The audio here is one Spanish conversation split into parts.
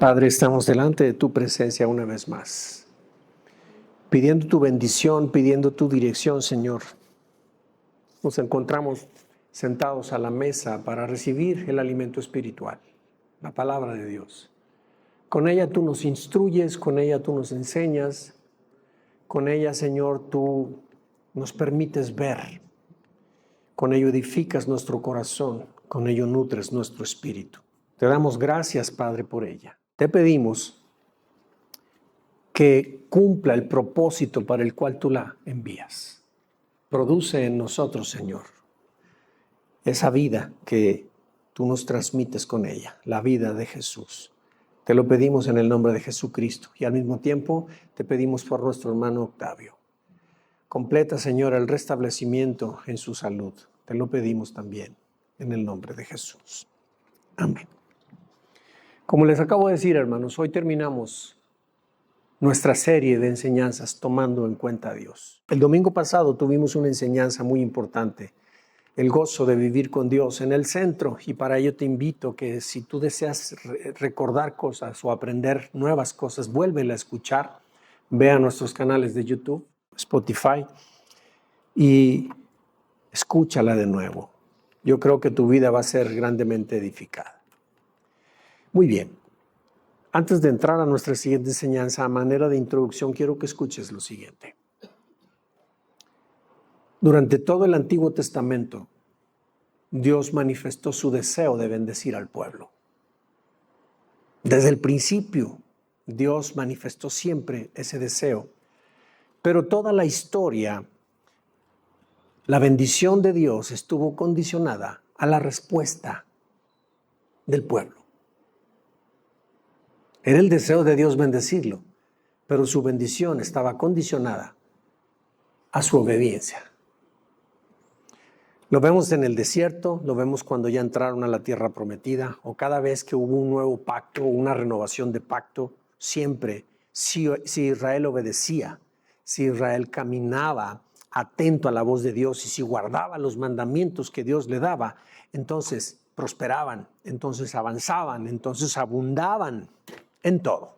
Padre, estamos delante de tu presencia una vez más, pidiendo tu bendición, pidiendo tu dirección, Señor. Nos encontramos sentados a la mesa para recibir el alimento espiritual, la palabra de Dios. Con ella tú nos instruyes, con ella tú nos enseñas, con ella, Señor, tú nos permites ver. Con ello edificas nuestro corazón, con ello nutres nuestro espíritu. Te damos gracias, Padre, por ella. Te pedimos que cumpla el propósito para el cual tú la envías. Produce en nosotros, Señor, esa vida que tú nos transmites con ella, la vida de Jesús. Te lo pedimos en el nombre de Jesucristo y al mismo tiempo te pedimos por nuestro hermano Octavio. Completa, Señor, el restablecimiento en su salud. Te lo pedimos también en el nombre de Jesús. Amén. Como les acabo de decir, hermanos, hoy terminamos nuestra serie de enseñanzas tomando en cuenta a Dios. El domingo pasado tuvimos una enseñanza muy importante, el gozo de vivir con Dios en el centro, y para ello te invito que si tú deseas recordar cosas o aprender nuevas cosas, vuélvela a escuchar, ve a nuestros canales de YouTube, Spotify y escúchala de nuevo. Yo creo que tu vida va a ser grandemente edificada. Muy bien. Antes de entrar a nuestra siguiente enseñanza, a manera de introducción, quiero que escuches lo siguiente. Durante todo el Antiguo Testamento, Dios manifestó su deseo de bendecir al pueblo. Desde el principio, Dios manifestó siempre ese deseo. Pero toda la historia, la bendición de Dios estuvo condicionada a la respuesta del pueblo. Era el deseo de Dios bendecirlo, pero su bendición estaba condicionada a su obediencia. Lo vemos en el desierto, lo vemos cuando ya entraron a la tierra prometida, o cada vez que hubo un nuevo pacto, una renovación de pacto, siempre, si Israel obedecía, si Israel caminaba atento a la voz de Dios y si guardaba los mandamientos que Dios le daba, entonces prosperaban, entonces avanzaban, entonces abundaban en todo.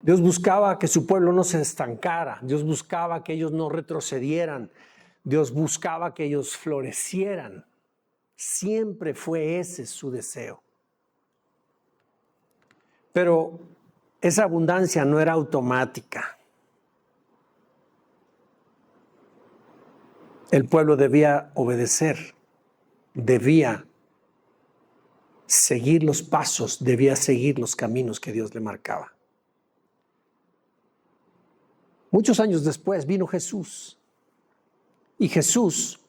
Dios buscaba que su pueblo no se estancara, Dios buscaba que ellos no retrocedieran, Dios buscaba que ellos florecieran. Siempre fue ese su deseo. Pero esa abundancia no era automática. El pueblo debía obedecer, debía seguir los pasos, debía seguir los caminos que Dios le marcaba. Muchos años después vino Jesús. Y Jesús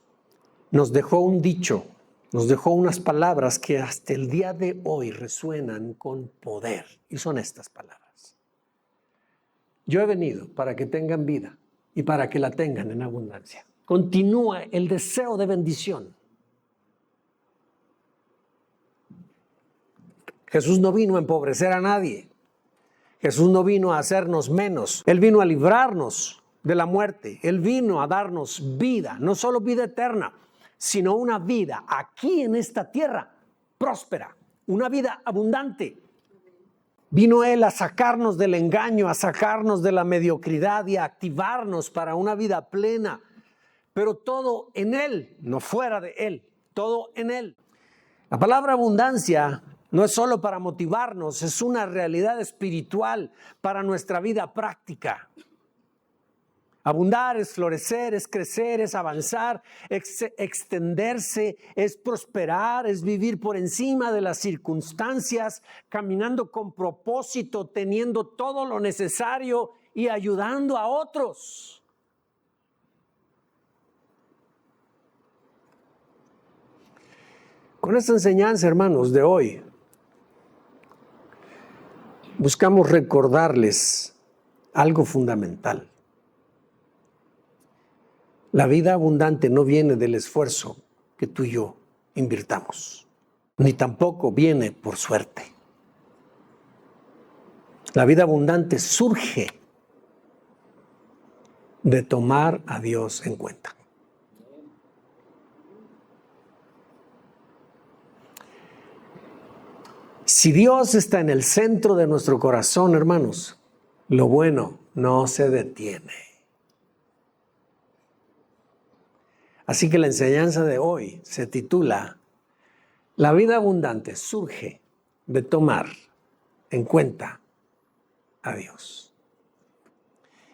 nos dejó un dicho, nos dejó unas palabras que hasta el día de hoy resuenan con poder. Y son estas palabras. Yo he venido para que tengan vida y para que la tengan en abundancia. Continúa el deseo de bendición. Jesús no vino a empobrecer a nadie. Jesús no vino a hacernos menos. Él vino a librarnos de la muerte. Él vino a darnos vida, no solo vida eterna, sino una vida aquí en esta tierra próspera, una vida abundante. Vino Él a sacarnos del engaño, a sacarnos de la mediocridad y a activarnos para una vida plena. Pero todo en Él, no fuera de Él, todo en Él. La palabra abundancia no es solo para motivarnos, es una realidad espiritual para nuestra vida práctica. Abundar es florecer, es crecer, es avanzar, es extenderse, es prosperar, es vivir por encima de las circunstancias, caminando con propósito, teniendo todo lo necesario y ayudando a otros. Con esta enseñanza, hermanos, de hoy, buscamos recordarles algo fundamental. La vida abundante no viene del esfuerzo que tú y yo invirtamos, ni tampoco viene por suerte. La vida abundante surge de tomar a Dios en cuenta. Si Dios está en el centro de nuestro corazón, hermanos, lo bueno no se detiene. Así que la enseñanza de hoy se titula: La vida abundante surge de tomar en cuenta a Dios.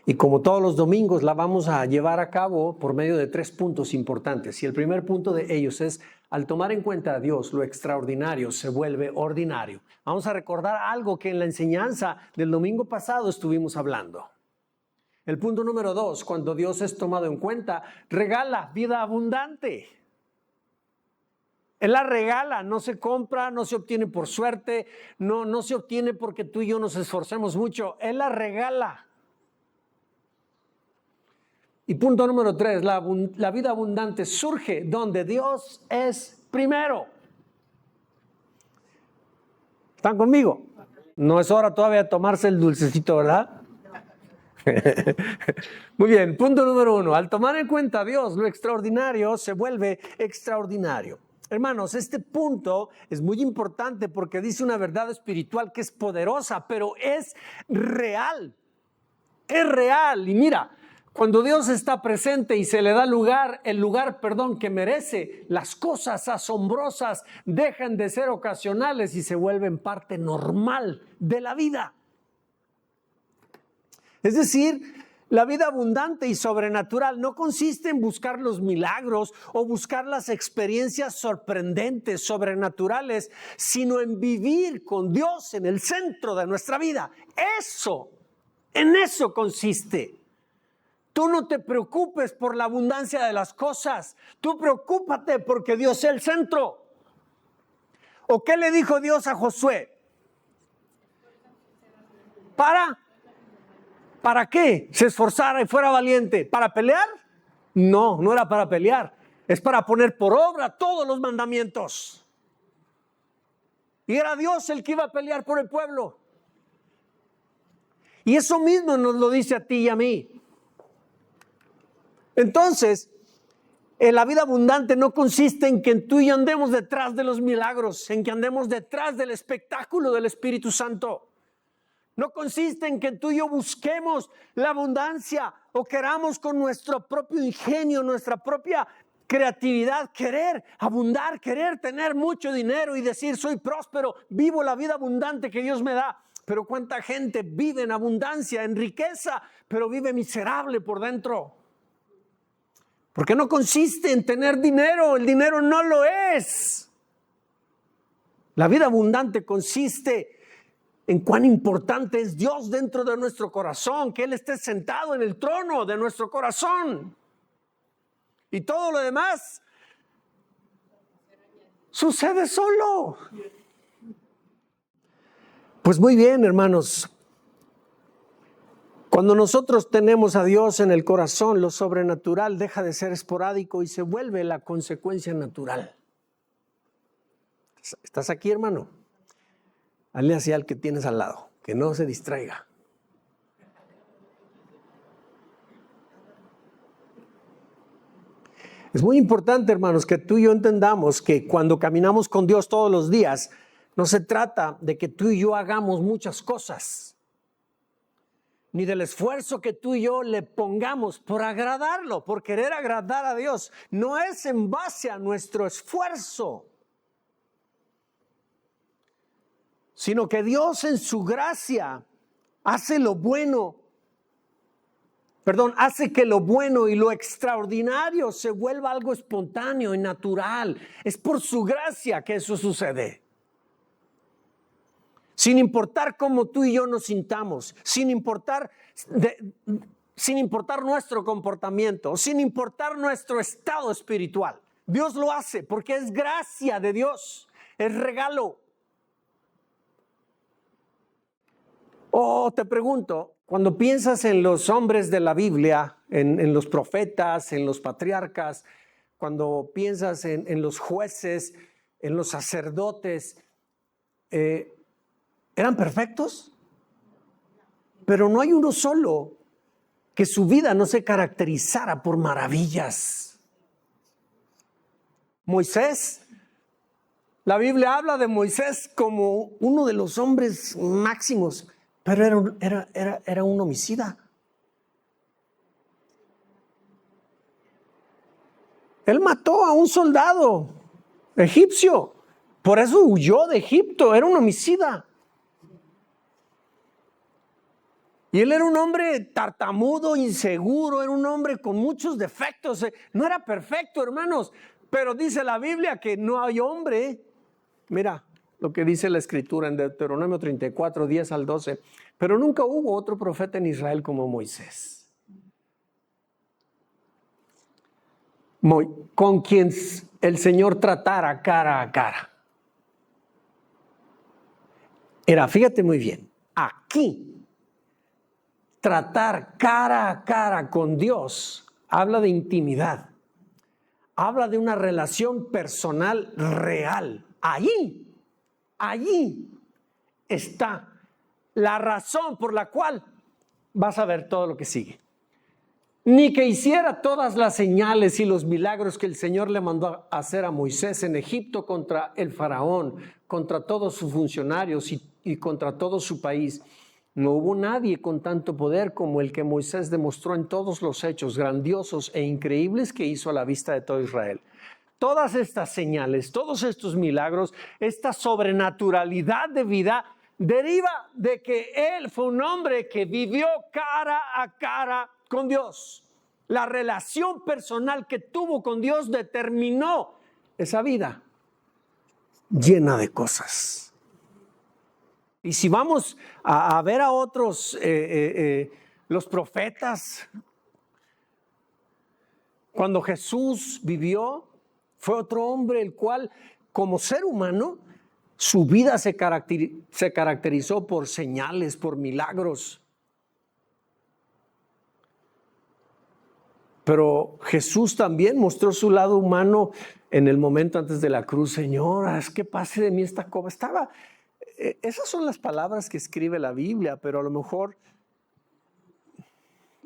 Y como todos los domingos la vamos a llevar a cabo por medio de 3 puntos importantes. Y el primer punto de ellos es: al tomar en cuenta a Dios, lo extraordinario se vuelve ordinario. Vamos a recordar algo que en la enseñanza del domingo pasado estuvimos hablando. El punto número 2, cuando Dios es tomado en cuenta, regala vida abundante. Él la regala, no se compra, no se obtiene por suerte, no se obtiene porque tú y yo nos esforcemos mucho. Él la regala. Y punto número 3, la vida abundante surge donde Dios es primero. ¿Están conmigo? No es hora todavía de tomarse el dulcecito, ¿verdad? Muy bien, punto número 1. Al tomar en cuenta a Dios, lo extraordinario se vuelve extraordinario. Hermanos, este punto es muy importante porque dice una verdad espiritual que es poderosa, pero es real. Es real. Y mira, cuando Dios está presente y se le da el lugar que merece, las cosas asombrosas dejan de ser ocasionales y se vuelven parte normal de la vida. Es decir, la vida abundante y sobrenatural no consiste en buscar los milagros o buscar las experiencias sorprendentes, sobrenaturales, sino en vivir con Dios en el centro de nuestra vida. En eso consiste. Tú no te preocupes por la abundancia de las cosas. Tú preocúpate porque Dios es el centro. ¿O qué le dijo Dios a Josué? ¿Para qué? Se esforzara y fuera valiente. ¿Para pelear? No era para pelear. Es para poner por obra todos los mandamientos. Y era Dios el que iba a pelear por el pueblo. Y eso mismo nos lo dice a ti y a mí. Entonces, la vida abundante no consiste en que tú y yo andemos detrás de los milagros, en que andemos detrás del espectáculo del Espíritu Santo. No consiste en que tú y yo busquemos la abundancia o queramos con nuestro propio ingenio, nuestra propia creatividad, querer abundar, querer tener mucho dinero y decir soy próspero, vivo la vida abundante que Dios me da. Pero cuánta gente vive en abundancia, en riqueza, pero vive miserable por dentro. Porque no consiste en tener dinero, el dinero no lo es. La vida abundante consiste en cuán importante es Dios dentro de nuestro corazón, que Él esté sentado en el trono de nuestro corazón. Y todo lo demás sucede solo. Pues muy bien, hermanos. Cuando nosotros tenemos a Dios en el corazón, lo sobrenatural deja de ser esporádico y se vuelve la consecuencia natural. ¿Estás aquí, hermano? Hazle así al que tienes al lado, que no se distraiga. Es muy importante, hermanos, que tú y yo entendamos que cuando caminamos con Dios todos los días, no se trata de que tú y yo hagamos muchas cosas, ni del esfuerzo que tú y yo le pongamos por agradarlo, por querer agradar a Dios. No es en base a nuestro esfuerzo, sino que Dios en su gracia hace que lo bueno y lo extraordinario se vuelva algo espontáneo y natural. Es por su gracia que eso sucede. Sin importar cómo tú y yo nos sintamos, sin importar nuestro comportamiento, sin importar nuestro estado espiritual. Dios lo hace porque es gracia de Dios, es regalo. Te pregunto, cuando piensas en los hombres de la Biblia, en los profetas, en los patriarcas, cuando piensas en los jueces, en los sacerdotes, ¿eran perfectos? Pero no hay uno solo que su vida no se caracterizara por maravillas. Moisés La Biblia habla de Moisés como uno de los hombres máximos, pero era un homicida. Él mató a un soldado egipcio, por eso huyó de Egipto, era un homicida. Y él era un hombre tartamudo, inseguro, era un hombre con muchos defectos. No era perfecto, hermanos, pero dice la Biblia que no hay hombre. Mira lo que dice la Escritura en Deuteronomio 34, 10 al 12. Pero nunca hubo otro profeta en Israel como Moisés, con quien el Señor tratara cara a cara. Fíjate muy bien, aquí tratar cara a cara con Dios habla de intimidad, habla de una relación personal real. Allí está la razón por la cual vas a ver todo lo que sigue. Ni que hiciera todas las señales y los milagros que el Señor le mandó a hacer a Moisés en Egipto contra el faraón, contra todos sus funcionarios y contra todo su país. No hubo nadie con tanto poder como el que Moisés demostró en todos los hechos grandiosos e increíbles que hizo a la vista de todo Israel. Todas estas señales, todos estos milagros, esta sobrenaturalidad de vida deriva de que él fue un hombre que vivió cara a cara con Dios. La relación personal que tuvo con Dios determinó esa vida llena de cosas. Y si vamos a ver a otros, los profetas, cuando Jesús vivió, fue otro hombre el cual, como ser humano, su vida se caracterizó por señales, por milagros. Pero Jesús también mostró su lado humano en el momento antes de la cruz. Señor, haz que pase de mí esta copa. Esas son las palabras que escribe la Biblia, pero a lo mejor,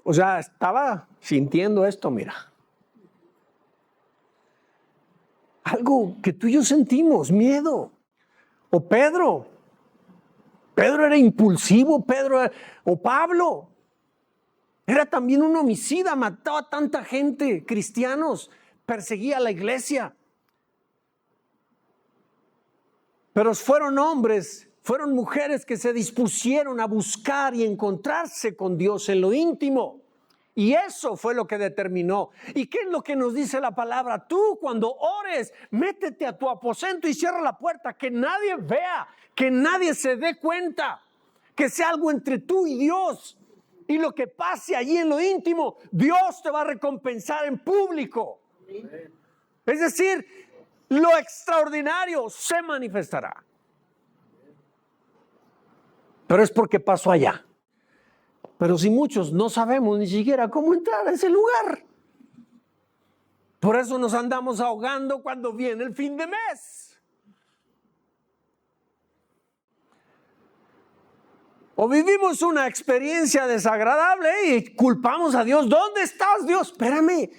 estaba sintiendo esto, mira. Algo que tú y yo sentimos, miedo. O Pedro era impulsivo, o Pablo. Era también un homicida, mataba a tanta gente, cristianos, perseguía a la iglesia. Pero fueron hombres, fueron mujeres que se dispusieron a buscar y encontrarse con Dios en lo íntimo. Y eso fue lo que determinó. ¿Y qué es lo que nos dice la palabra? Tú cuando ores, métete a tu aposento y cierra la puerta, que nadie vea, que nadie se dé cuenta, que sea algo entre tú y Dios. Y lo que pase allí en lo íntimo, Dios te va a recompensar en público. Es decir, lo extraordinario se manifestará. Pero es porque pasó allá. Pero si muchos no sabemos ni siquiera cómo entrar a ese lugar. Por eso nos andamos ahogando cuando viene el fin de mes. O vivimos una experiencia desagradable y culpamos a Dios. ¿Dónde estás, Dios? Espérame.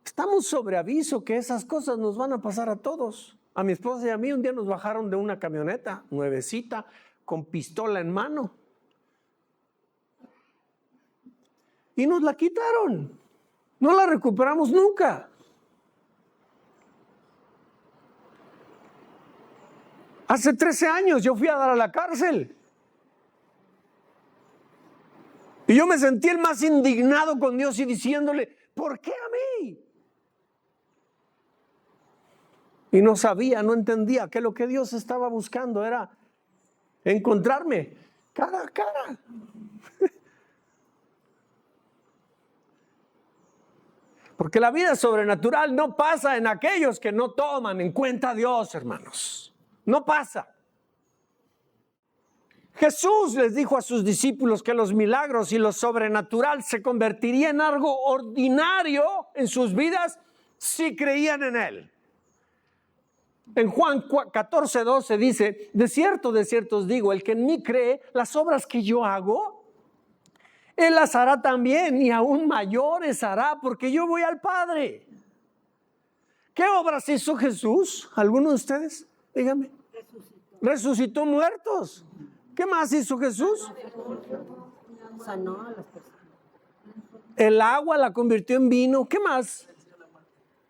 Estamos sobre aviso que esas cosas nos van a pasar a todos. A mi esposa y a mí un día nos bajaron de una camioneta nuevecita con pistola en mano. Y nos la quitaron. No la recuperamos nunca. Hace 13 años yo fui a dar a la cárcel. Y yo me sentí el más indignado con Dios y diciéndole, ¿por qué a mí? Y no sabía, no entendía que lo que Dios estaba buscando era encontrarme cara a cara. Porque la vida sobrenatural no pasa en aquellos que no toman en cuenta a Dios, hermanos. No pasa. Jesús les dijo a sus discípulos que los milagros y lo sobrenatural se convertiría en algo ordinario en sus vidas si creían en Él. En Juan 14:12 dice, de cierto os digo, el que en mí cree, las obras que yo hago, Él las hará también y aún mayores hará, porque yo voy al Padre. ¿Qué obras hizo Jesús? ¿Alguno de ustedes? Dígame. Resucitó muertos. ¿Qué más hizo Jesús? Sanó a las personas. El agua la convirtió en vino. ¿Qué más?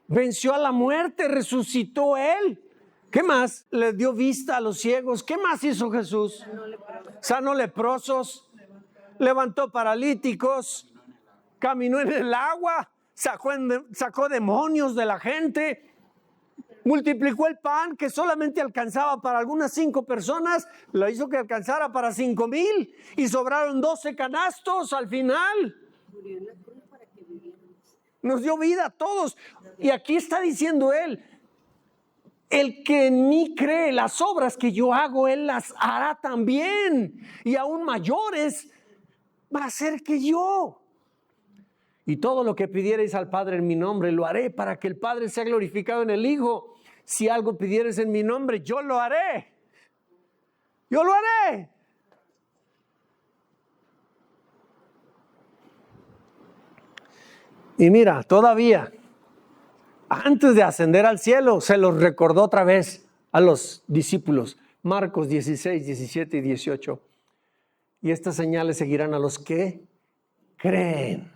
Venció a la muerte, resucitó Él. ¿Qué más? Le dio vista a los ciegos. ¿Qué más hizo Jesús? Sanó leprosos, levantó paralíticos, caminó en el agua, sacó demonios de la gente, multiplicó el pan que solamente alcanzaba para algunas 5 personas, lo hizo que alcanzara para 5,000 y sobraron 12 canastos al final. Murió en la cruz para que viviéramos. Nos dio vida a todos. Y aquí está diciendo Él, el que en mí cree, las obras que yo hago, Él las hará también. Y aún mayores va a hacer que yo. Y todo lo que pidierais al Padre en mi nombre, lo haré para que el Padre sea glorificado en el Hijo. Si algo pidieres en mi nombre, yo lo haré. Yo lo haré. Y mira, todavía, antes de ascender al cielo, se los recordó otra vez a los discípulos. Marcos 16, 17 y 18. Y estas señales seguirán a los que creen.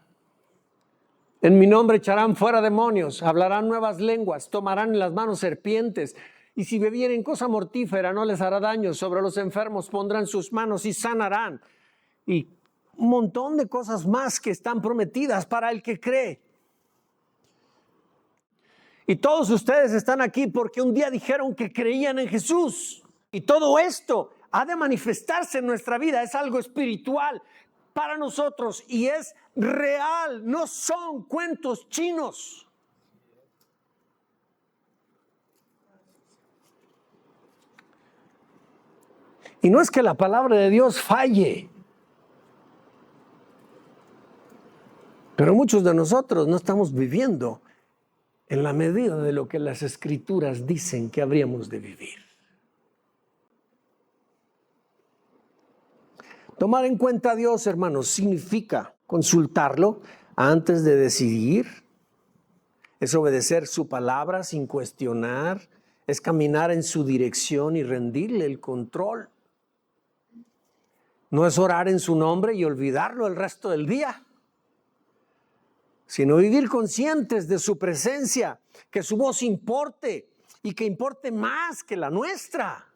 En mi nombre echarán fuera demonios, hablarán nuevas lenguas, tomarán en las manos serpientes. Y si bebieren cosa mortífera no les hará daño. Sobre los enfermos pondrán sus manos y sanarán. Y un montón de cosas más que están prometidas para el que cree. Y todos ustedes están aquí porque un día dijeron que creían en Jesús. Y todo esto ha de manifestarse en nuestra vida. Es algo espiritual para nosotros y es real. No son cuentos chinos. Y no es que la palabra de Dios falle. Pero muchos de nosotros no estamos viviendo en la medida de lo que las Escrituras dicen que habríamos de vivir. Tomar en cuenta a Dios, hermanos, significa consultarlo antes de decidir. Es obedecer su palabra sin cuestionar. Es caminar en su dirección y rendirle el control. No es orar en su nombre y olvidarlo el resto del día, sino vivir conscientes de su presencia, que su voz importe y que importe más que la nuestra.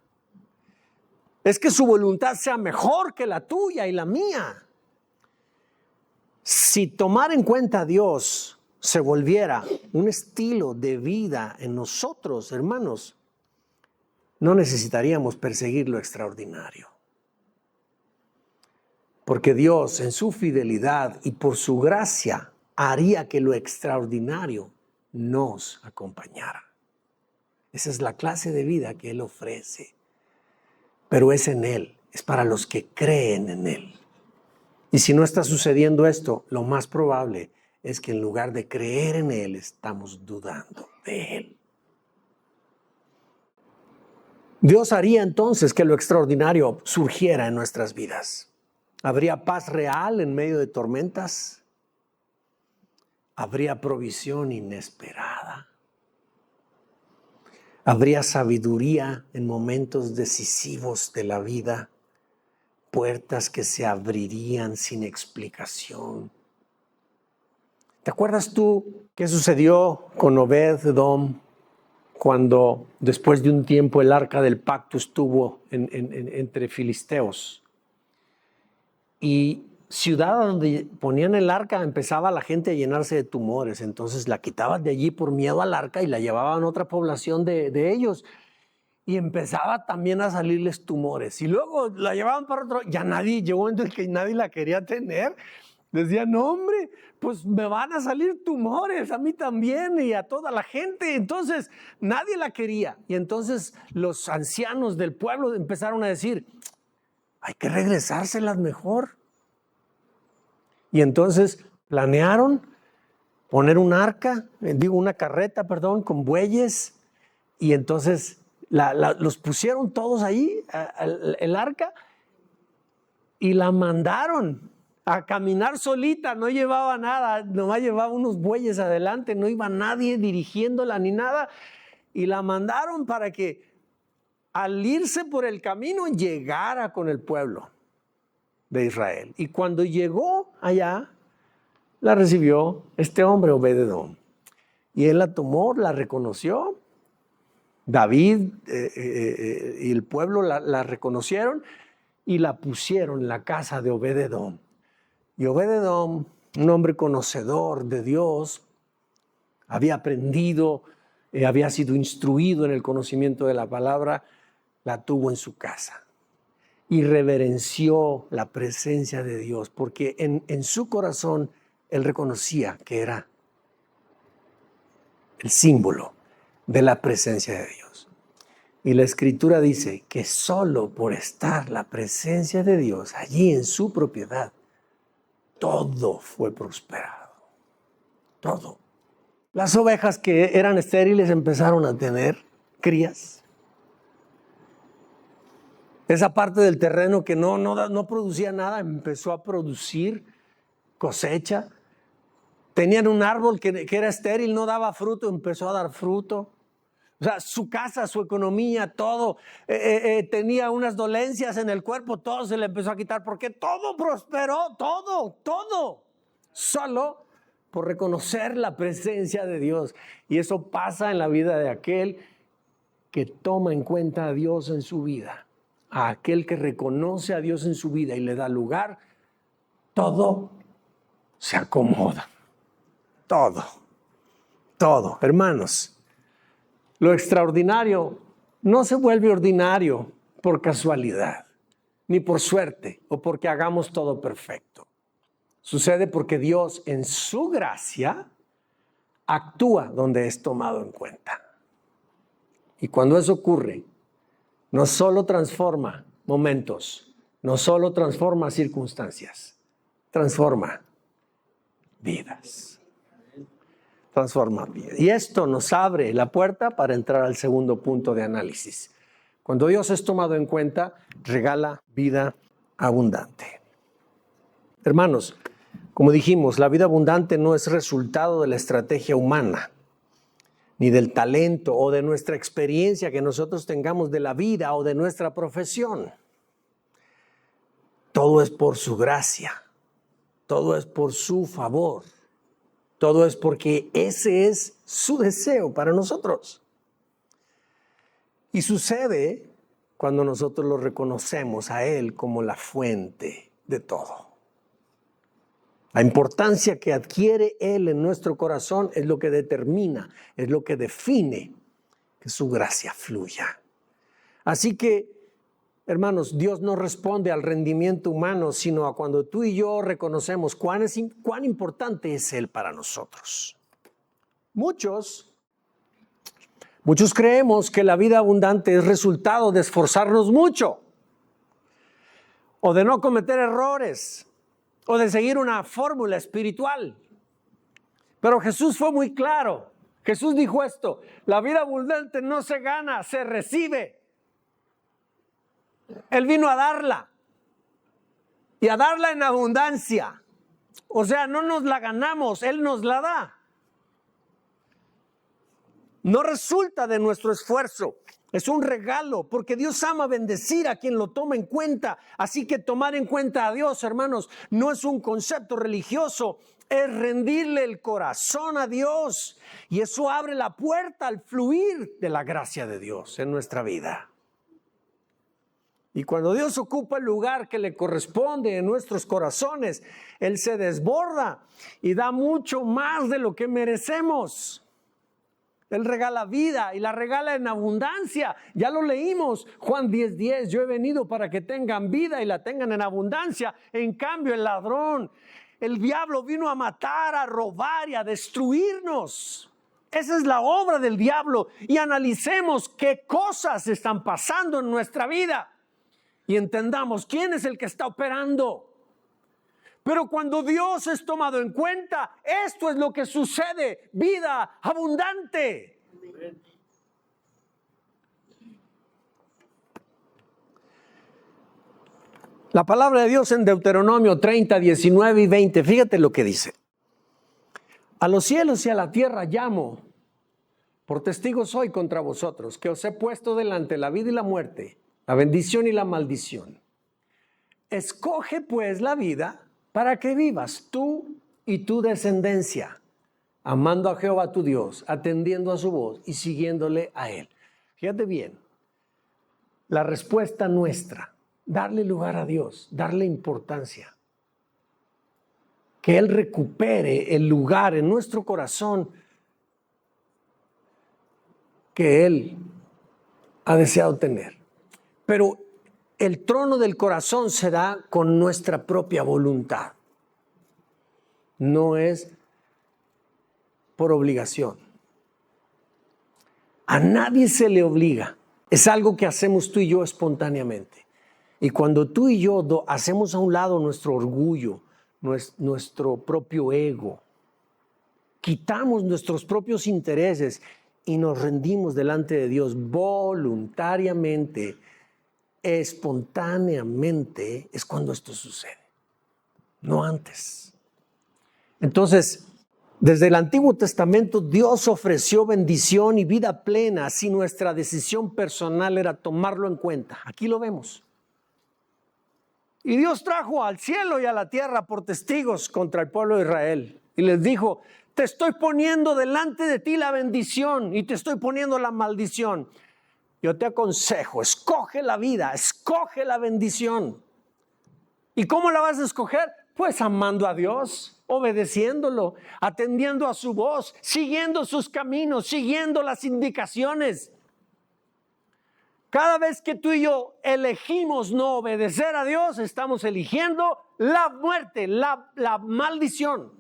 Es que su voluntad sea mejor que la tuya y la mía. Si tomar en cuenta a Dios se volviera un estilo de vida en nosotros, hermanos, no necesitaríamos perseguir lo extraordinario. Porque Dios, en su fidelidad y por su gracia, haría que lo extraordinario nos acompañara. Esa es la clase de vida que Él ofrece. Pero es en Él, es para los que creen en Él. Y si no está sucediendo esto, lo más probable es que en lugar de creer en Él, estamos dudando de Él. Dios haría entonces que lo extraordinario surgiera en nuestras vidas. ¿Habría paz real en medio de tormentas? ¿Habría provisión inesperada? ¿Habría sabiduría en momentos decisivos de la vida? Puertas que se abrirían sin explicación. ¿Te acuerdas tú qué sucedió con Obed-Edom cuando después de un tiempo el arca del pacto estuvo entre filisteos? Y ciudad donde ponían el arca empezaba la gente a llenarse de tumores. Entonces la quitaban de allí por miedo al arca y la llevaban a otra población de ellos. Y empezaba también a salirles tumores. Y luego la llevaban para otro. Ya nadie, llegó un momento en que nadie la quería tener. Decían, no hombre, pues me van a salir tumores a mí también y a toda la gente. Entonces nadie la quería. Y entonces los ancianos del pueblo empezaron a decir, hay que regresárselas mejor. Y entonces planearon poner un arca, una carreta, con bueyes. Y entonces los pusieron todos ahí, el arca, y la mandaron a caminar solita, no llevaba nada, nomás llevaba unos bueyes adelante, no iba nadie dirigiéndola ni nada, y la mandaron para que al irse por el camino llegara con el pueblo de Israel. Y cuando llegó allá, la recibió este hombre Obed-edom. Y él la tomó, la reconoció. David y el pueblo la reconocieron y la pusieron en la casa de Obed-edom. Y Obed-edom, un hombre conocedor de Dios, había aprendido, había sido instruido en el conocimiento de la palabra, la tuvo en su casa. Y reverenció la presencia de Dios, porque en su corazón él reconocía que era el símbolo de la presencia de Dios. Y la Escritura dice que solo por estar la presencia de Dios allí en su propiedad, todo fue prosperado. Todo. Las ovejas que eran estériles empezaron a tener crías. Esa parte del terreno que no producía nada empezó a producir cosecha. Tenían un árbol que era estéril, no daba fruto, empezó a dar fruto. O sea, su casa, su economía, todo, tenía unas dolencias en el cuerpo, todo se le empezó a quitar porque todo prosperó, todo. Solo por reconocer la presencia de Dios. Y eso pasa en la vida de aquel que toma en cuenta a Dios en su vida. A aquel que reconoce a Dios en su vida y le da lugar, todo se acomoda. Todo. Hermanos, lo extraordinario no se vuelve ordinario por casualidad, ni por suerte o porque hagamos todo perfecto. Sucede porque Dios en su gracia actúa donde es tomado en cuenta. Y cuando eso ocurre, no solo transforma momentos, no solo transforma circunstancias, transforma vidas. Transforma vidas. Y esto nos abre la puerta para entrar al segundo punto de análisis. Cuando Dios es tomado en cuenta, regala vida abundante. Hermanos, como dijimos, la vida abundante no es resultado de la estrategia humana, ni del talento o de nuestra experiencia que nosotros tengamos de la vida o de nuestra profesión. Todo es por su gracia, todo es por su favor, todo es porque ese es su deseo para nosotros. Y sucede cuando nosotros lo reconocemos a Él como la fuente de todo. La importancia que adquiere Él en nuestro corazón es lo que determina, es lo que define que su gracia fluya. Así que, hermanos, Dios no responde al rendimiento humano, sino a cuando tú y yo reconocemos cuán importante es Él para nosotros. Muchos creemos que la vida abundante es resultado de esforzarnos mucho, o de no cometer errores, o de seguir una fórmula espiritual. Pero Jesús fue muy claro. Jesús dijo esto: la vida abundante no se gana, se recibe. Él vino a darla, y a darla en abundancia. O sea, no nos la ganamos, Él nos la da. No resulta de nuestro esfuerzo, es un regalo, porque Dios ama bendecir a quien lo toma en cuenta. Así que tomar en cuenta a Dios, hermanos, no es un concepto religioso, es rendirle el corazón a Dios. Y eso abre la puerta al fluir de la gracia de Dios en nuestra vida. Y cuando Dios ocupa el lugar que le corresponde en nuestros corazones, Él se desborda y da mucho más de lo que merecemos. Él regala vida y la regala en abundancia. Ya lo leímos, Juan 10:10. Yo he venido para que tengan vida y la tengan en abundancia. En cambio, el ladrón, el diablo vino a matar, a robar y a destruirnos. Esa es la obra del diablo. Y analicemos qué cosas están pasando en nuestra vida y entendamos quién es el que está operando. Pero cuando Dios es tomado en cuenta, esto es lo que sucede: vida abundante. La palabra de Dios en Deuteronomio 30, 19 y 20, fíjate lo que dice. A los cielos y a la tierra llamo, por testigo soy contra vosotros, que os he puesto delante la vida y la muerte, la bendición y la maldición. Escoge pues la vida para que vivas tú y tu descendencia, amando a Jehová tu Dios, atendiendo a su voz y siguiéndole a Él. Fíjate bien, la respuesta nuestra, darle lugar a Dios, darle importancia. Que Él recupere el lugar en nuestro corazón que Él ha deseado tener. Pero el trono del corazón se da con nuestra propia voluntad. No es por obligación. A nadie se le obliga. Es algo que hacemos tú y yo espontáneamente. Y cuando tú y yo hacemos a un lado nuestro orgullo, nuestro propio ego, quitamos nuestros propios intereses y nos rendimos delante de Dios voluntariamente, espontáneamente, es cuando esto sucede, no antes. Entonces, desde el Antiguo Testamento, Dios ofreció bendición y vida plena si nuestra decisión personal era tomarlo en cuenta. Aquí lo vemos. Y Dios trajo al cielo y a la tierra por testigos contra el pueblo de Israel. Y les dijo, te estoy poniendo delante de ti la bendición y te estoy poniendo la maldición. Yo te aconsejo, escoge la vida, escoge la bendición. ¿Y cómo la vas a escoger? Pues amando a Dios, obedeciéndolo, atendiendo a su voz, siguiendo sus caminos, siguiendo las indicaciones. Cada vez que tú y yo elegimos no obedecer a Dios, estamos eligiendo la muerte, la maldición.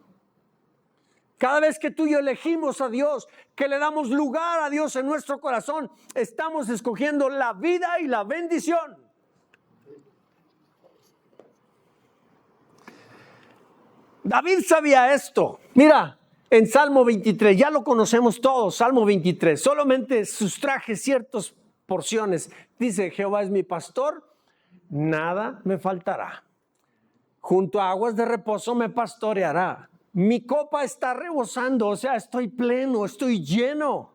Cada vez que tú y yo elegimos a Dios, que le damos lugar a Dios en nuestro corazón, estamos escogiendo la vida y la bendición. David sabía esto. Mira, en Salmo 23, ya lo conocemos todos, Salmo 23, solamente sustraje ciertas porciones. Dice, Jehová es mi pastor, nada me faltará. Junto a aguas de reposo me pastoreará. Mi copa está rebosando, o sea, estoy pleno, estoy lleno.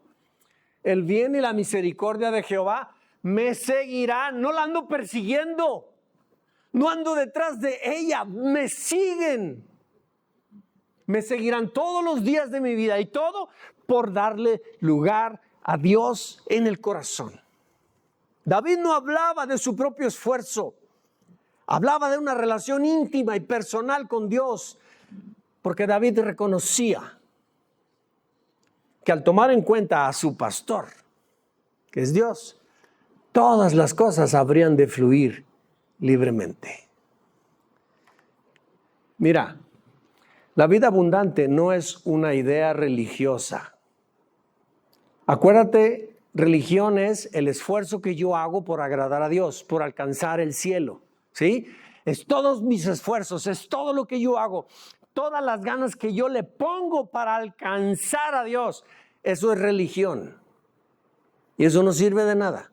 El bien y la misericordia de Jehová me seguirán. No la ando persiguiendo, no ando detrás de ella, me siguen. Me seguirán todos los días de mi vida y todo por darle lugar a Dios en el corazón. David no hablaba de su propio esfuerzo, hablaba de una relación íntima y personal con Dios, porque David reconocía que al tomar en cuenta a su pastor, que es Dios, todas las cosas habrían de fluir libremente. Mira, la vida abundante no es una idea religiosa. Acuérdate, religión es el esfuerzo que yo hago por agradar a Dios, por alcanzar el cielo, ¿sí? Es todos mis esfuerzos, es todo lo que yo hago, todas las ganas que yo le pongo para alcanzar a Dios. Eso es religión. Y eso no sirve de nada.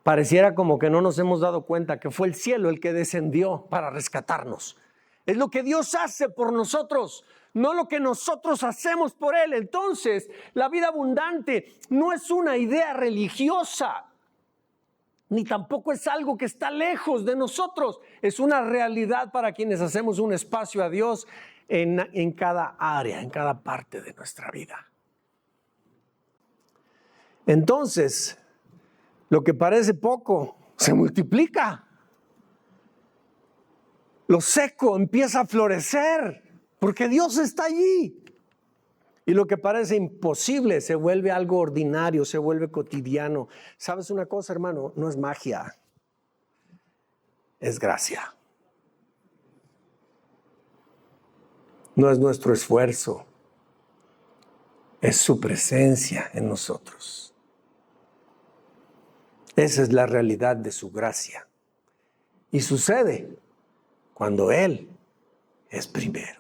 Pareciera como que no nos hemos dado cuenta que fue el cielo el que descendió para rescatarnos. Es lo que Dios hace por nosotros, no lo que nosotros hacemos por Él. Entonces, la vida abundante no es una idea religiosa, ni tampoco es algo que está lejos de nosotros. Es una realidad para quienes hacemos un espacio a Dios en cada área, en cada parte de nuestra vida. Entonces, lo que parece poco se multiplica. Lo seco empieza a florecer porque Dios está allí. Y lo que parece imposible se vuelve algo ordinario, se vuelve cotidiano. ¿Sabes una cosa, hermano? No es magia, es gracia. No es nuestro esfuerzo, es su presencia en nosotros. Esa es la realidad de su gracia. Y sucede cuando Él es primero.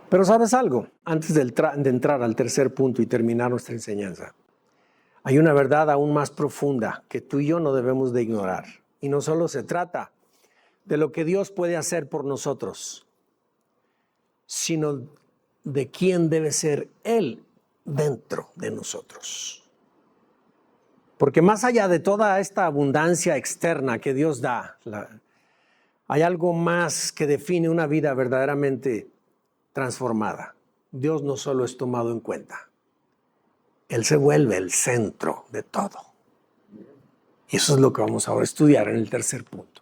Pero ¿sabes algo? Antes de entrar al tercer punto y terminar nuestra enseñanza. hay una verdad aún más profunda que tú y yo no debemos de ignorar. Y no solo se trata de lo que Dios puede hacer por nosotros, sino de quién debe ser Él dentro de nosotros. Porque más allá de toda esta abundancia externa que Dios da, hay algo más que define una vida verdaderamente transformada. Dios no solo es tomado en cuenta, Él se vuelve el centro de todo. Y eso es lo que vamos ahora a estudiar en el tercer punto.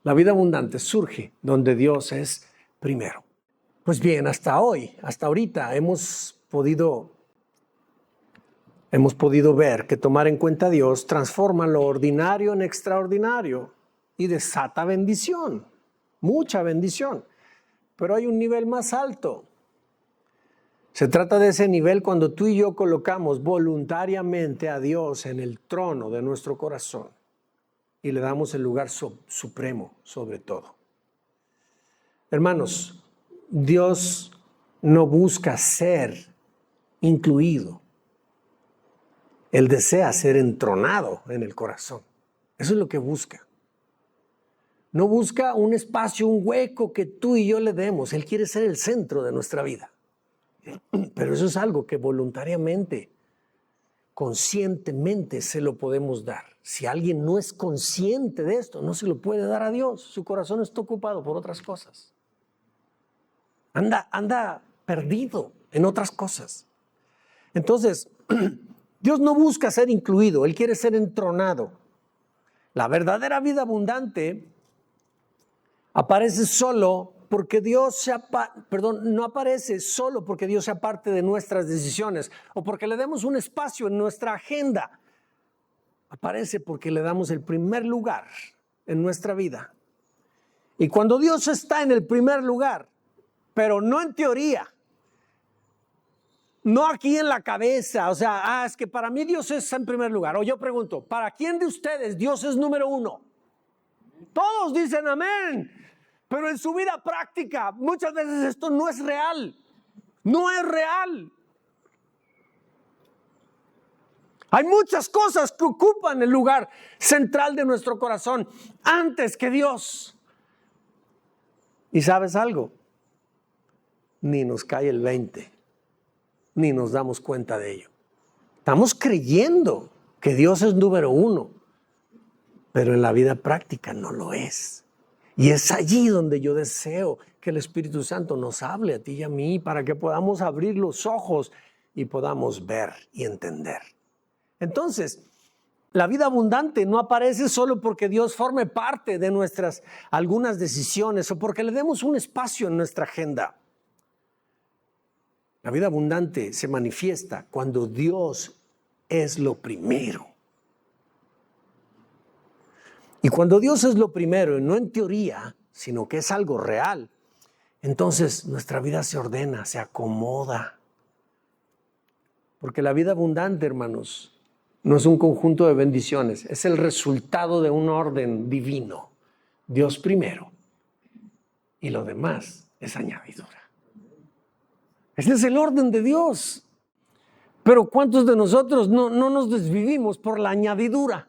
La vida abundante surge donde Dios es primero. Pues bien, hasta ahorita hemos podido ver que tomar en cuenta a Dios transforma lo ordinario en extraordinario y desata bendición, mucha bendición. Pero hay un nivel más alto. Se trata de ese nivel cuando tú y yo colocamos voluntariamente a Dios en el trono de nuestro corazón y le damos el lugar supremo sobre todo. Hermanos, Dios no busca ser incluido. Él desea ser entronado en el corazón. Eso es lo que busca. No busca un espacio, un hueco que tú y yo le demos. Él quiere ser el centro de nuestra vida. Pero eso es algo que voluntariamente, conscientemente se lo podemos dar. Si alguien no es consciente de esto, no se lo puede dar a Dios. Su corazón está ocupado por otras cosas. Anda perdido en otras cosas. Entonces, Dios no busca ser incluido, Él quiere ser entronado. La verdadera vida abundante aparece solo porque no aparece solo porque Dios sea parte de nuestras decisiones o porque le demos un espacio en nuestra agenda. Aparece porque le damos el primer lugar en nuestra vida. Y cuando Dios está en el primer lugar, pero no en teoría, no aquí en la cabeza, o sea, es que para mí Dios es en primer lugar. O yo pregunto, ¿para quién de ustedes Dios es número uno? Todos dicen amén, pero en su vida práctica muchas veces esto no es real. No es real. Hay muchas cosas que ocupan el lugar central de nuestro corazón antes que Dios. ¿Y sabes algo? Ni nos cae el 20, ni nos damos cuenta de ello. Estamos creyendo que Dios es número uno, pero en la vida práctica no lo es. Y es allí donde yo deseo que el Espíritu Santo nos hable a ti y a mí para que podamos abrir los ojos y podamos ver y entender. Entonces, la vida abundante no aparece solo porque Dios forme parte de nuestras algunas decisiones o porque le demos un espacio en nuestra agenda. La vida abundante se manifiesta cuando Dios es lo primero. Y cuando Dios es lo primero, y no en teoría, sino que es algo real, entonces nuestra vida se ordena, se acomoda. Porque la vida abundante, hermanos, no es un conjunto de bendiciones, es el resultado de un orden divino. Dios primero y lo demás es añadidura. Este es el orden de Dios. Pero ¿cuántos de nosotros no nos desvivimos por la añadidura?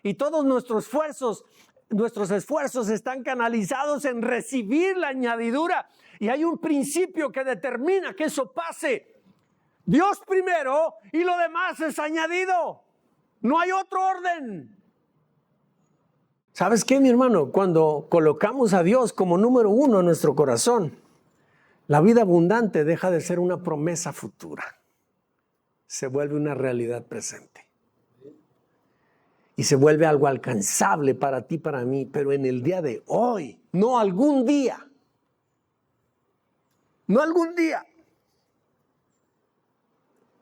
Y todos nuestros esfuerzos están canalizados en recibir la añadidura. Y hay un principio que determina que eso pase. Dios primero y lo demás es añadido. No hay otro orden. ¿Sabes qué, mi hermano? Cuando colocamos a Dios como número uno en nuestro corazón, la vida abundante deja de ser una promesa futura. Se vuelve una realidad presente. Y se vuelve algo alcanzable para ti, para mí, pero en el día de hoy, no algún día. No algún día.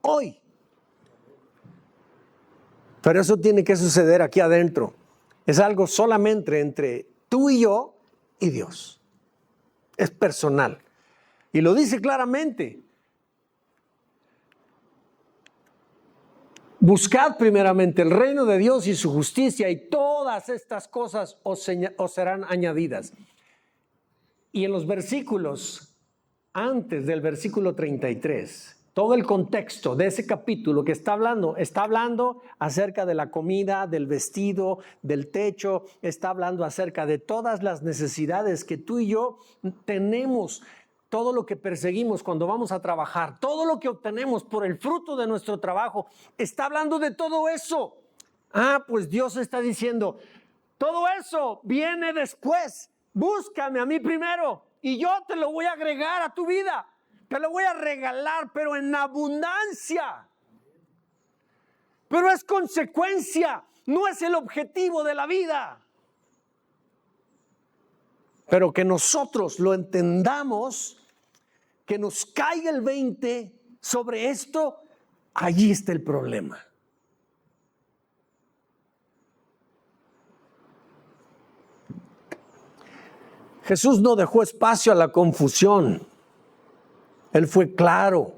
Hoy. Pero eso tiene que suceder aquí adentro. Es algo solamente entre tú y yo y Dios. Es personal. Y lo dice claramente. Buscad primeramente el reino de Dios y su justicia y todas estas cosas os serán añadidas. Y en los versículos antes del versículo 33 todo el contexto de ese capítulo que está hablando acerca de la comida, del vestido, del techo, está hablando acerca de todas las necesidades que tú y yo tenemos, todo lo que perseguimos cuando vamos a trabajar, todo lo que obtenemos por el fruto de nuestro trabajo, está hablando de todo eso. Pues Dios está diciendo, todo eso viene después, búscame a mí primero y yo te lo voy a agregar a tu vida. Te lo voy a regalar, pero en abundancia. Pero es consecuencia, no es el objetivo de la vida. Pero que nosotros lo entendamos, que nos caiga el 20 sobre esto, allí está el problema. Jesús no dejó espacio a la confusión. Él fue claro.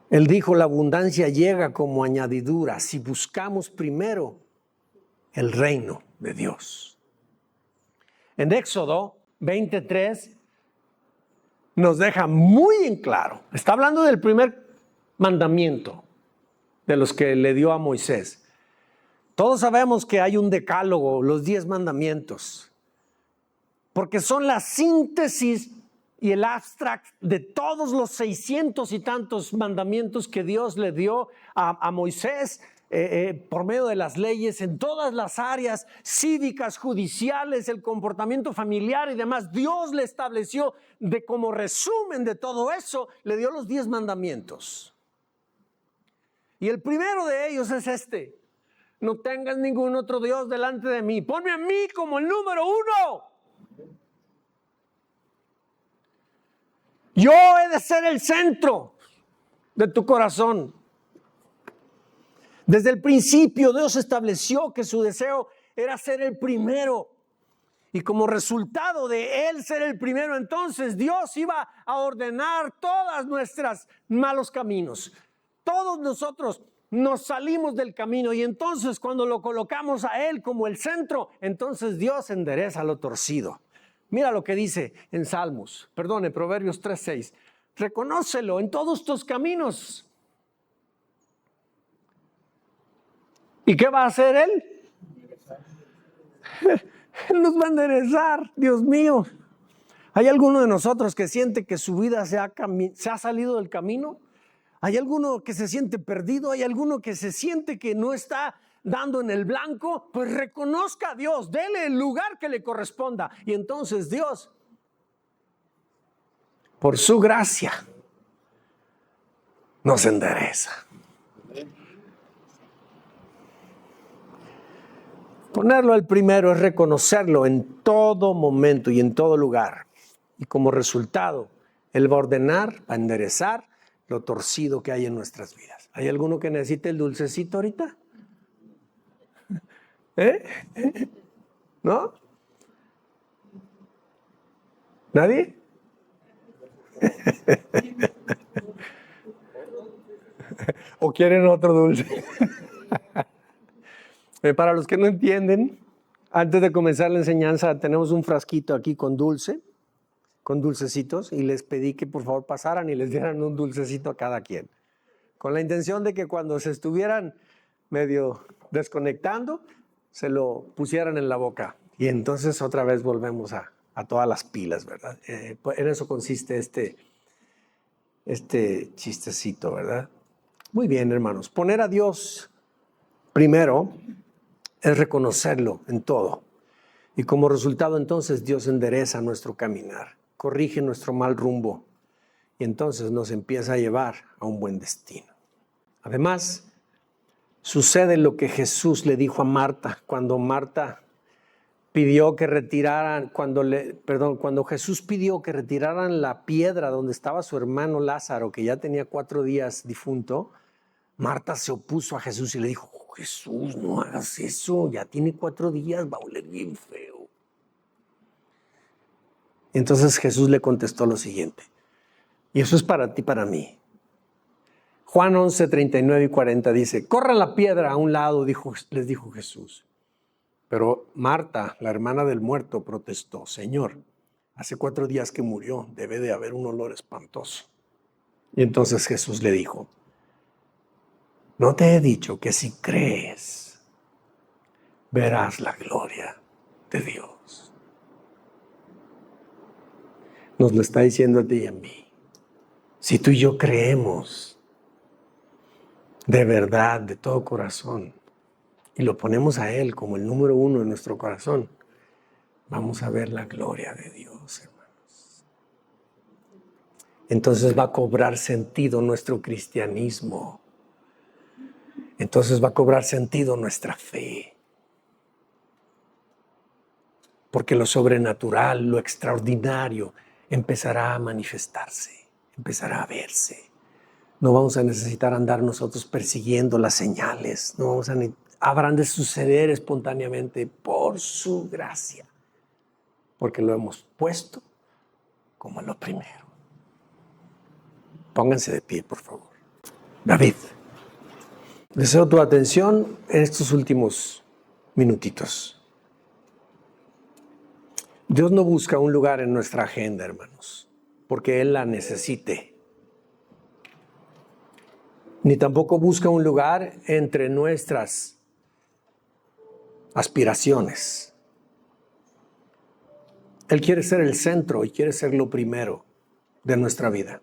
Él dijo, la abundancia llega como añadidura si buscamos primero el reino de Dios. En Éxodo 23 nos deja muy en claro. Está hablando del primer mandamiento de los que le dio a Moisés. Todos sabemos que hay un decálogo, los 10 mandamientos, porque son la síntesis y el abstract de todos los 600 y tantos mandamientos que Dios le dio a Moisés por medio de las leyes en todas las áreas cívicas, judiciales, el comportamiento familiar y demás. Dios le estableció como resumen de todo eso, le dio los 10 mandamientos. Y el primero de ellos es este: no tengas ningún otro Dios delante de mí. Ponme a mí como el número 1. Yo he de ser el centro de tu corazón. Desde el principio Dios estableció que su deseo era ser el primero. Y como resultado de Él ser el primero, entonces Dios iba a ordenar todos nuestros malos caminos. Todos nosotros nos salimos del camino y entonces cuando lo colocamos a Él como el centro, entonces Dios endereza lo torcido. Mira lo que dice en Proverbios 3:6. Reconócelo en todos tus caminos. ¿Y qué va a hacer Él? Él nos va a enderezar, Dios mío. ¿Hay alguno de nosotros que siente que su vida se ha salido del camino? ¿Hay alguno que se siente perdido? ¿Hay alguno que se siente que no está dando en el blanco? Pues reconozca a Dios, dele el lugar que le corresponda. Y entonces Dios, por su gracia, nos endereza. Ponerlo al primero es reconocerlo en todo momento y en todo lugar. Y como resultado, Él va a ordenar, va a enderezar lo torcido que hay en nuestras vidas. ¿Hay alguno que necesite el dulcecito ahorita? ¿No? ¿Nadie? ¿O quieren otro dulce? Para los que no entienden, antes de comenzar la enseñanza tenemos un frasquito aquí con dulcecitos, y les pedí que por favor pasaran y les dieran un dulcecito a cada quien, con la intención de que cuando se estuvieran medio desconectando, se lo pusieran en la boca y entonces otra vez volvemos a todas las pilas, ¿verdad? En eso consiste este chistecito, ¿verdad? Muy bien, hermanos. Poner a Dios primero es reconocerlo en todo. Y como resultado, entonces, Dios endereza nuestro caminar, corrige nuestro mal rumbo y entonces nos empieza a llevar a un buen destino. Además, sucede lo que Jesús le dijo a Marta cuando Marta pidió que retiraran, cuando Jesús pidió que retiraran la piedra donde estaba su hermano Lázaro, que ya tenía 4 días difunto. Marta se opuso a Jesús y le dijo: Jesús, no hagas eso, ya tiene 4 días, va a oler bien feo. Entonces Jesús le contestó lo siguiente, y eso es para ti, para mí. Juan 11, 39 y 40 dice: corra la piedra a un lado, les dijo Jesús. Pero Marta, la hermana del muerto, protestó: Señor, hace 4 días que murió, debe de haber un olor espantoso. Y entonces Jesús le dijo, ¿no te he dicho que si crees, verás la gloria de Dios? Nos lo está diciendo a ti y a mí. Si tú y yo creemos de verdad, de todo corazón, y lo ponemos a Él como el número uno en nuestro corazón, vamos a ver la gloria de Dios, hermanos. Entonces va a cobrar sentido nuestro cristianismo. Entonces va a cobrar sentido nuestra fe. Porque lo sobrenatural, lo extraordinario, empezará a manifestarse, empezará a verse. No vamos a necesitar andar nosotros persiguiendo las señales. No vamos a habrán de suceder espontáneamente por su gracia. Porque lo hemos puesto como lo primero. Pónganse de pie, por favor. David, deseo tu atención en estos últimos minutitos. Dios no busca un lugar en nuestra agenda, hermanos, porque Él la necesite. Ni tampoco busca un lugar entre nuestras aspiraciones. Él quiere ser el centro y quiere ser lo primero de nuestra vida,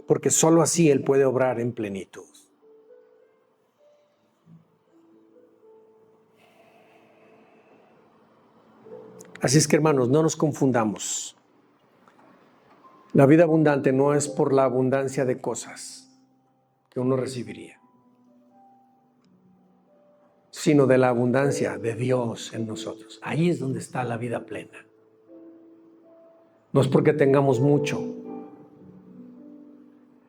porque solo así Él puede obrar en plenitud. Así es que, hermanos, no nos confundamos. La vida abundante no es por la abundancia de cosas que uno recibiría, sino de la abundancia de Dios en nosotros. Ahí es donde está la vida plena. No es porque tengamos mucho,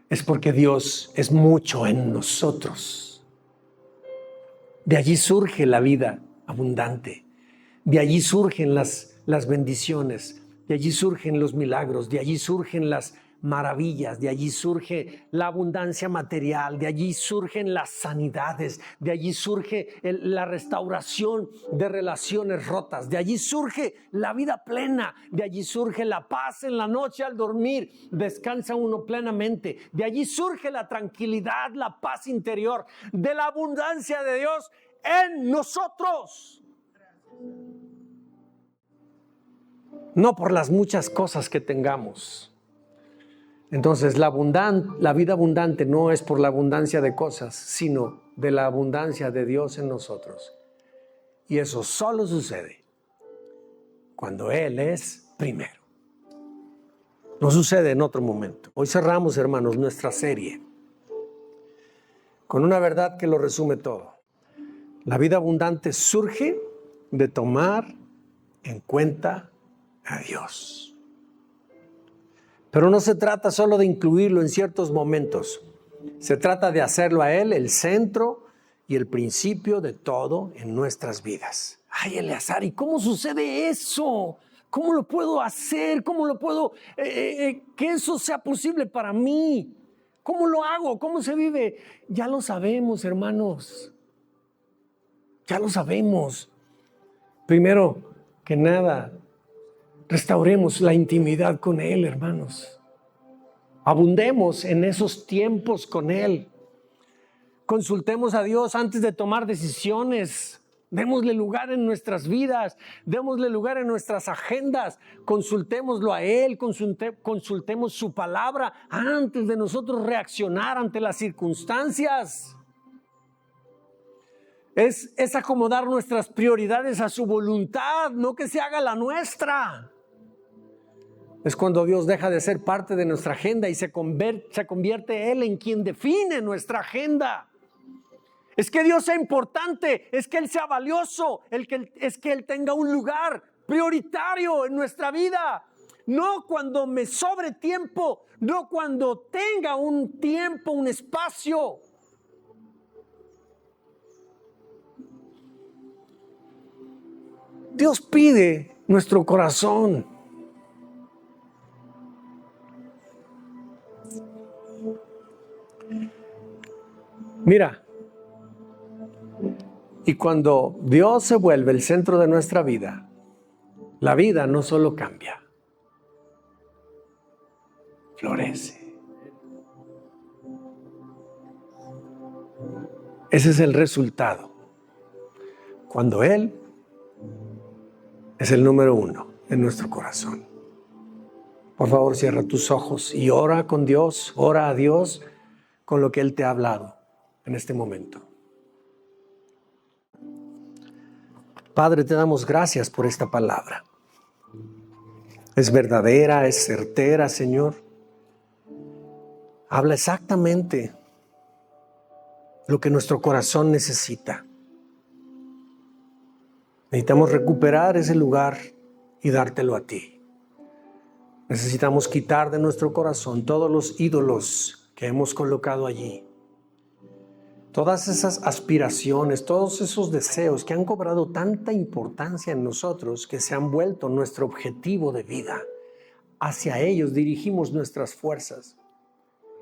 es porque Dios es mucho en nosotros. De allí surge la vida abundante. De allí surgen las bendiciones, de allí surgen los milagros, de allí surgen las maravillas, de allí surge la abundancia material, de allí surgen las sanidades, de allí surge la restauración de relaciones rotas, de allí surge la vida plena, de allí surge la paz en la noche al dormir, descansa uno plenamente, de allí surge la tranquilidad, la paz interior, de la abundancia de Dios en nosotros. No por las muchas cosas que tengamos. Entonces, la vida abundante no es por la abundancia de cosas, sino de la abundancia de Dios en nosotros. Y eso solo sucede cuando Él es primero. No sucede en otro momento. Hoy cerramos, hermanos, nuestra serie con una verdad que lo resume todo. La vida abundante surge de tomar en cuenta a Dios. Pero no se trata solo de incluirlo en ciertos momentos. Se trata de hacerlo a Él el centro y el principio de todo en nuestras vidas. Ay, Eleazar, ¿y cómo sucede eso? ¿Cómo lo puedo hacer? ¿Cómo lo puedo, que eso sea posible para mí? ¿Cómo lo hago? ¿Cómo se vive? Ya lo sabemos, hermanos. Ya lo sabemos. Primero que nada, restauremos la intimidad con Él, hermanos. Abundemos en esos tiempos con Él. Consultemos a Dios antes de tomar decisiones. Démosle lugar en nuestras vidas. Démosle lugar en nuestras agendas. Consultémoslo a Él. Consultemos su palabra antes de nosotros reaccionar ante las circunstancias. Es acomodar nuestras prioridades a su voluntad, no que se haga la nuestra. Es cuando Dios deja de ser parte de nuestra agenda y se convierte Él en quien define nuestra agenda. Es que Dios sea importante, es que Él sea valioso, es que Él tenga un lugar prioritario en nuestra vida. No cuando me sobre tiempo, no cuando tenga un tiempo, un espacio. Dios pide nuestro corazón. Mira, y cuando Dios se vuelve el centro de nuestra vida, la vida no solo cambia, florece. Ese es el resultado. Cuando Él es el número uno en nuestro corazón. Por favor, cierra tus ojos y ora con Dios, ora a Dios con lo que Él te ha hablado en este momento. Padre, te damos gracias por esta palabra. Es verdadera, es certera, Señor. Habla exactamente lo que nuestro corazón necesita. Necesitamos recuperar ese lugar y dártelo a ti. Necesitamos quitar de nuestro corazón todos los ídolos que hemos colocado allí. Todas esas aspiraciones, todos esos deseos que han cobrado tanta importancia en nosotros que se han vuelto nuestro objetivo de vida. Hacia ellos dirigimos nuestras fuerzas.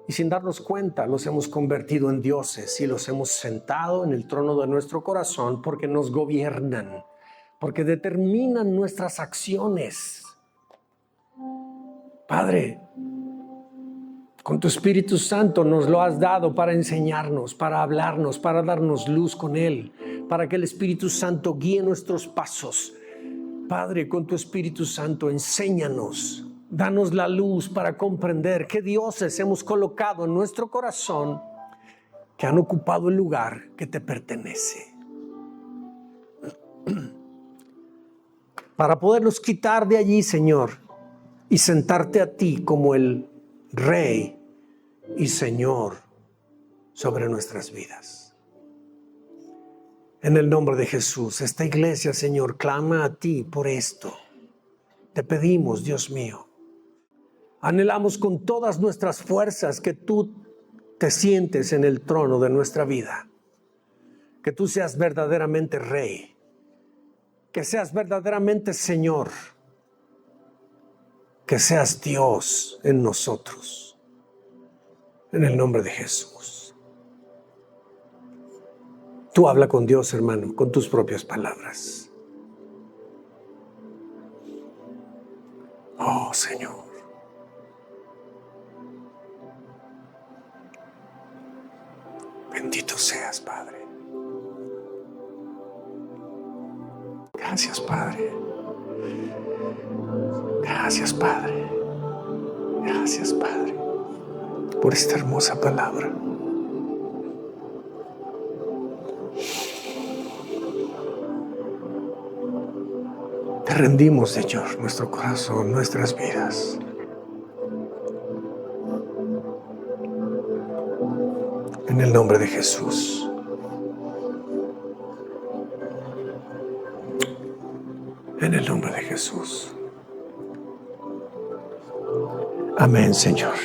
Y sin darnos cuenta los hemos convertido en dioses y los hemos sentado en el trono de nuestro corazón porque nos gobiernan, porque determinan nuestras acciones. Padre, con tu Espíritu Santo nos lo has dado para enseñarnos, para hablarnos, para darnos luz con Él, para que el Espíritu Santo guíe nuestros pasos. Padre, con tu Espíritu Santo, enséñanos, danos la luz para comprender qué dioses hemos colocado en nuestro corazón que han ocupado el lugar que te pertenece. Para poderlos quitar de allí, Señor, y sentarte a ti como el Rey y Señor sobre nuestras vidas. En el nombre de Jesús, esta iglesia, Señor, clama a ti por esto. Te pedimos, Dios mío, anhelamos con todas nuestras fuerzas que tú te sientes en el trono de nuestra vida, que tú seas verdaderamente Rey, que seas verdaderamente Señor, que seas Dios en nosotros, en el nombre de Jesús. Tú habla con Dios, hermano, con tus propias palabras. Oh, Señor. Bendito seas, Padre. Gracias, Padre. Gracias, Padre. Gracias, Padre, por esta hermosa palabra. Te rendimos, Señor, nuestro corazón, nuestras vidas. En el nombre de Jesús. En el nombre de Jesús. Amén, Señor.